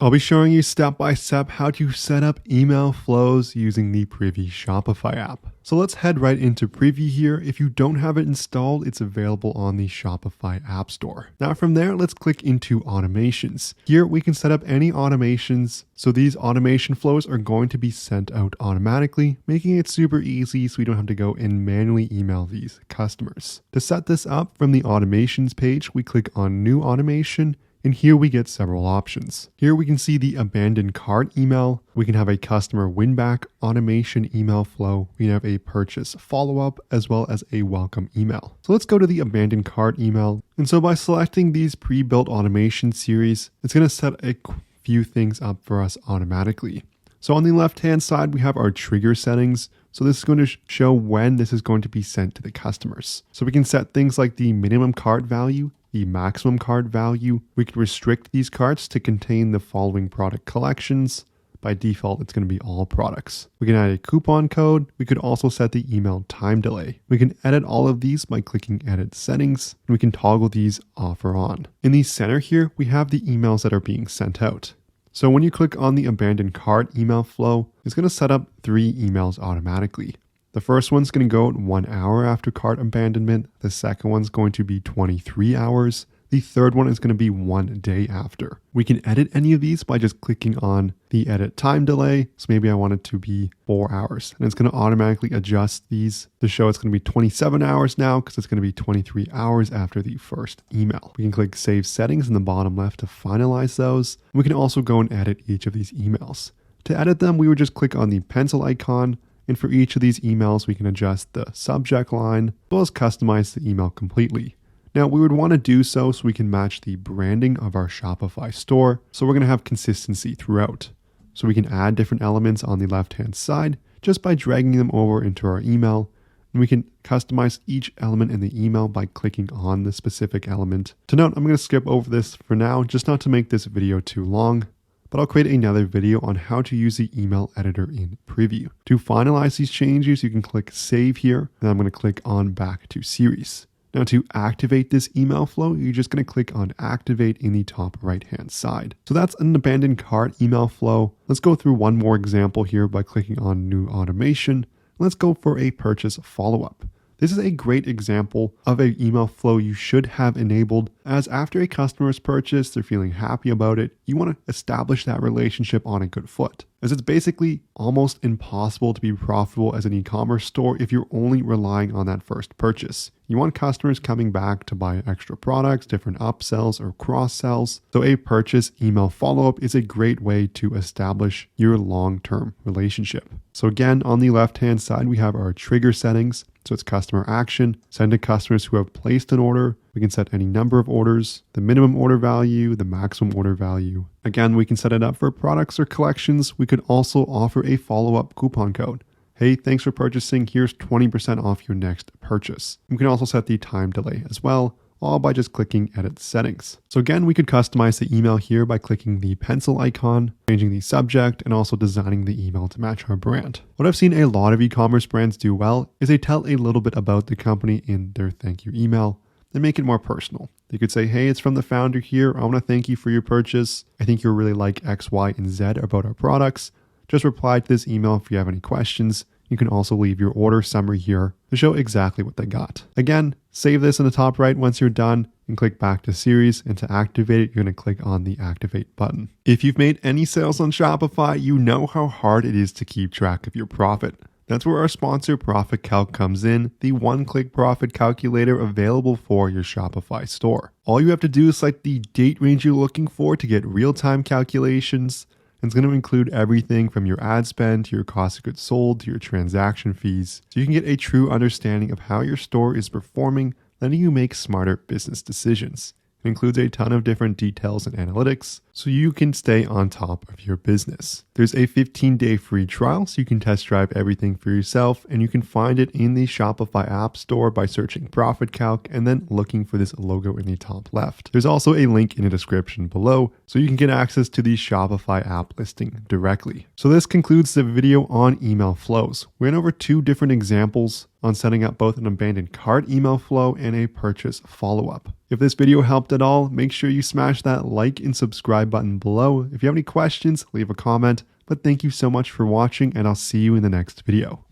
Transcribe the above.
I'll be showing you step by step how to set up email flows using the Privy Shopify app. So let's head right into Privy here. If you don't have it installed, it's available on the Shopify App Store. Now from there, let's click into automations. Here we can set up any automations. So these automation flows are going to be sent out automatically, making it super easy so we don't have to go and manually email these customers. To set this up from the automations page, we click on new automation. And here we get several options. Here we can see the abandoned cart email. We can have a customer win-back automation email flow. We can have a purchase follow-up as well as a welcome email. So let's go to the abandoned cart email. And so by selecting these pre-built automation series, it's going to set a few things up for us automatically. So on the left-hand side, we have our trigger settings. So this is going to show when this is going to be sent to the customers. So we can set things like the minimum cart value, the maximum cart value. We can restrict these carts to contain the following product collections. By default, it's going to be all products. We can add a coupon code. We could also set the email time delay. We can edit all of these by clicking edit settings, and we can toggle these off or on. In the center here, we have the emails that are being sent out. So when you click on the abandoned cart email flow, it's going to set up 3 emails automatically. The first one's going to go 1 hour after cart abandonment. The second one's going to be 23 hours. The third one is going to be 1 day after. We can edit any of these by just clicking on the edit time delay. So maybe I want it to be 4 hours, and it's going to automatically adjust these to show it's going to be 27 hours now because it's going to be 23 hours after the first email. We can click save settings in the bottom left to finalize those. We can also go and edit each of these emails. To edit them, we would just click on the pencil icon. And for each of these emails, we can adjust the subject line as well as customize the email completely. Now we would want to do so we can match the branding of our Shopify store. So we're going to have consistency throughout. So we can add different elements on the left-hand side just by dragging them over into our email. And we can customize each element in the email by clicking on the specific element. To note, I'm going to skip over this for now, just not to make this video too long. But I'll create another video on how to use the email editor in Preview. To finalize these changes, you can click Save here, and I'm going to click on Back to Series. Now to activate this email flow, you're just going to click on Activate in the top right-hand side. So that's an abandoned cart email flow. Let's go through one more example here by clicking on New Automation. Let's go for a purchase follow-up. This is a great example of an email flow you should have enabled, as after a customer's purchase, they're feeling happy about it. You want to establish that relationship on a good foot, as it's basically almost impossible to be profitable as an e-commerce store if you're only relying on that first purchase. You want customers coming back to buy extra products, different upsells or cross-sells. So a purchase email follow-up is a great way to establish your long-term relationship. So again, on the left-hand side, we have our trigger settings. So it's customer action, send to customers who have placed an order. We can set any number of orders, the minimum order value, the maximum order value. Again, we can set it up for products or collections. We could also offer a follow-up coupon code. Hey, thanks for purchasing. Here's 20% off your next purchase. We can also set the time delay as well, all by just clicking edit settings. So again, we could customize the email here by clicking the pencil icon, changing the subject, and also designing the email to match our brand. What I've seen a lot of e-commerce brands do well is they tell a little bit about the company in their thank you email and make it more personal. They could say, hey, it's from the founder here. I want to thank you for your purchase. I think you'll really like X, Y, and Z about our products. Just reply to this email if you have any questions. You can also leave your order summary here to show exactly what they got. Again, save this in the top right once you're done and click back to series, and to activate it, you're going to click on the activate button. If you've made any sales on Shopify, you know how hard it is to keep track of your profit. That's where our sponsor Profit Calc comes in, the one-click profit calculator available for your Shopify store. All you have to do is select the date range you're looking for to get real-time calculations. It's going to include everything from your ad spend to your cost of goods sold to your transaction fees, so you can get a true understanding of how your store is performing, letting you make smarter business decisions. It includes a ton of different details and analytics, so you can stay on top of your business. There's a 15-day free trial, so you can test drive everything for yourself, and you can find it in the Shopify App Store by searching Profit Calc and then looking for this logo in the top left. There's also a link in the description below, so you can get access to the Shopify app listing directly. So this concludes the video on email flows. We went over 2 different examples on setting up both an abandoned cart email flow and a purchase follow-up. If this video helped at all, make sure you smash that like and subscribe button below. If you have any questions, leave a comment. But thank you so much for watching, and I'll see you in the next video.